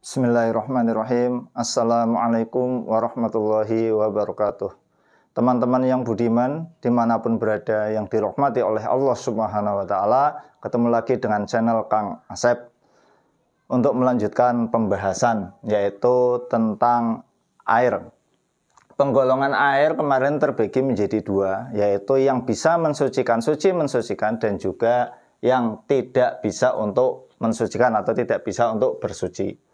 Bismillahirrahmanirrahim. Assalamualaikum warahmatullahi wabarakatuh. Teman-teman yang budiman, dimanapun berada, yang dirahmati oleh Allah Subhanahu wa Ta'ala, ketemu lagi dengan channel Kang Asep untuk melanjutkan pembahasan, yaitu tentang air. Penggolongan air kemarin terbagi menjadi dua, yaitu yang bisa mensucikan, mensucikan, dan juga yang tidak bisa untuk mensucikan atau tidak bisa untuk bersuci.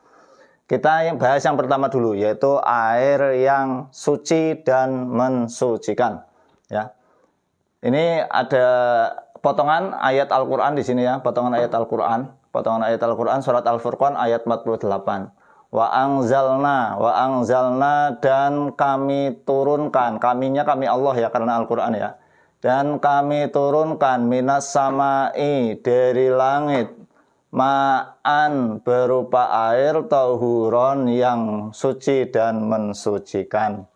Kita bahas yang pertama dulu, yaitu air yang suci dan mensucikan. Ya, ini ada potongan ayat Al-Quran di sini ya, potongan ayat Al-Quran surat Al-Furqan ayat 48. Wa angzalna dan kami turunkan, kaminya kami Allah ya karena Al-Quran ya. Dan kami turunkan minas samai dari langit ma'an berupa air tahuron yang suci dan mensucikan.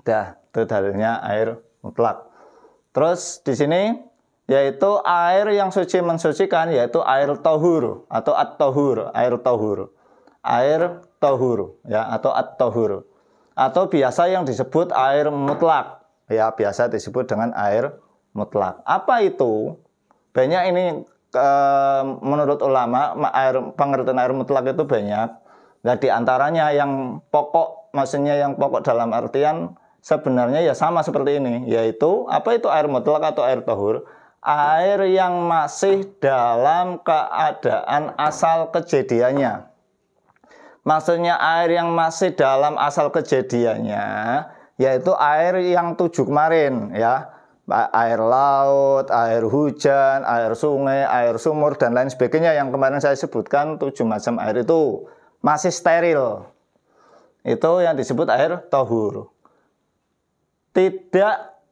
Itu dalilnya air mutlak. Terus di sini yaitu air yang suci mensucikan, yaitu air tahur atau at-tahur, air tahur. Air tahur ya atau at-tahur. Atau biasa yang disebut air mutlak. Ya, biasa disebut dengan air mutlak. Apa itu? Banyak ini menurut ulama pengertian air mutlak itu banyak. Nah, di antaranya yang pokok, maksudnya yang pokok dalam artian sebenarnya ya sama seperti ini, yaitu apa itu air mutlak atau air tahur? Air yang masih dalam keadaan asal kejadiannya. Maksudnya air yang masih dalam asal kejadiannya, yaitu air yang 7 kemarin ya. Air laut, air hujan, air sungai, air sumur, dan lain sebagainya yang kemarin saya sebutkan 7 macam air itu masih steril. Itu yang disebut air tahur.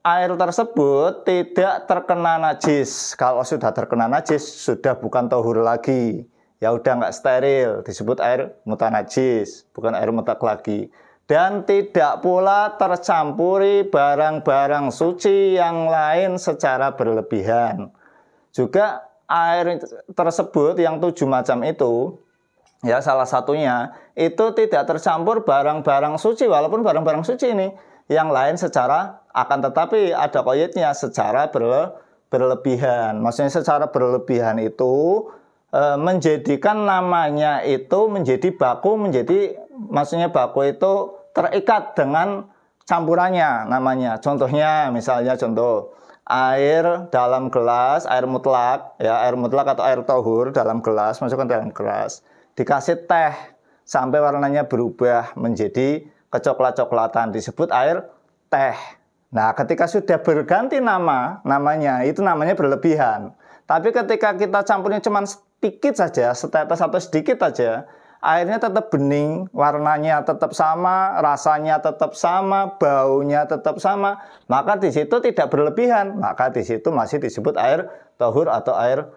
Air tersebut tidak terkena najis. Kalau sudah terkena najis, sudah bukan tahur lagi. Ya udah nggak steril, disebut air mutanajis, bukan air mutlak lagi. Dan tidak pula tercampuri barang-barang suci yang lain secara berlebihan. Juga air tersebut yang 7 macam itu, ya salah satunya, itu tidak tercampur barang-barang suci, walaupun barang-barang suci ini yang lain secara, akan tetapi ada qaidnya secara berlebihan. Maksudnya secara berlebihan itu menjadikan namanya itu menjadi baku, maksudnya baku itu terikat dengan campurannya namanya. Contohnya misalnya contoh air dalam gelas, air mutlak ya, air mutlak atau air tahur dalam gelas, masukkan dalam gelas, dikasih teh sampai warnanya berubah menjadi kecoklat-coklatan, disebut air teh. Nah, ketika sudah berganti namanya itu namanya berlebihan. Tapi ketika kita campurnya cuma sedikit saja, setetes atau sedikit saja, airnya tetap bening, warnanya tetap sama, rasanya tetap sama, baunya tetap sama, maka di situ tidak berlebihan, maka di situ masih disebut air tahur atau air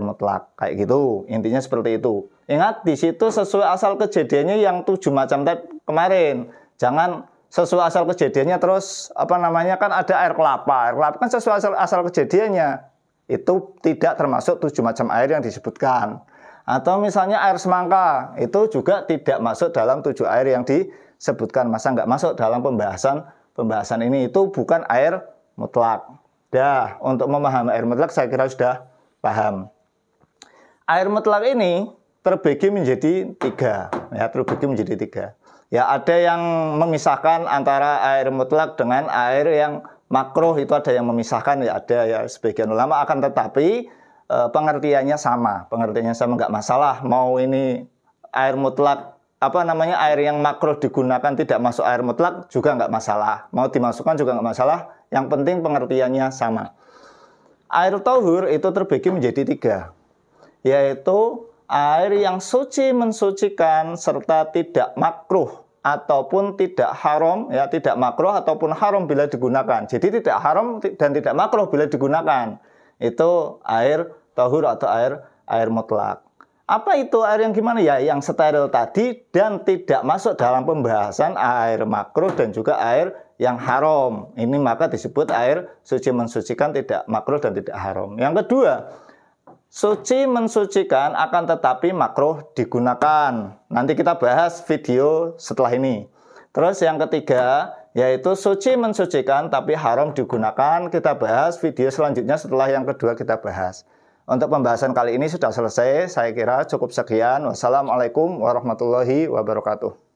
mutlak. Kayak gitu, intinya seperti itu. Ingat, di situ sesuai asal kejadiannya yang 7 macam tadi kemarin. Jangan sesuai asal kejadiannya terus kan ada air kelapa. Air kelapa kan sesuai asal kejadiannya. Itu tidak termasuk 7 macam air yang disebutkan. Atau misalnya air semangka, itu juga tidak masuk dalam 7 air yang disebutkan. Masa nggak masuk dalam pembahasan ini? Itu bukan air mutlak. Dah, untuk memahami air mutlak saya kira sudah paham. Air mutlak ini terbagi menjadi 3. Ya, terbagi menjadi 3. Ya, ada yang memisahkan antara air mutlak dengan air yang makruh, itu ada yang memisahkan, ya ada ya sebagian ulama, akan tetapi pengertiannya sama nggak masalah. Mau ini air mutlak air yang makruh digunakan tidak masuk air mutlak juga nggak masalah, mau dimasukkan juga nggak masalah, yang penting pengertiannya sama. Air tahur itu terbagi menjadi 3, yaitu air yang suci mensucikan serta tidak makruh ataupun tidak haram, ya tidak makruh ataupun haram bila digunakan. Jadi tidak haram dan tidak makruh bila digunakan. Itu air tahur atau air mutlak. Apa itu air yang gimana ya? Yang steril tadi dan tidak masuk dalam pembahasan air makruh dan juga air yang haram. Ini maka disebut air suci mensucikan, tidak makruh dan tidak haram. Yang kedua, Suci mensucikan akan tetapi makruh digunakan. Nanti kita bahas video setelah ini. Terus yang ketiga, yaitu suci mensucikan tapi haram digunakan. Kita bahas video selanjutnya setelah yang kedua kita bahas. Untuk pembahasan kali ini sudah selesai. Saya kira cukup sekian. Wassalamualaikum warahmatullahi wabarakatuh.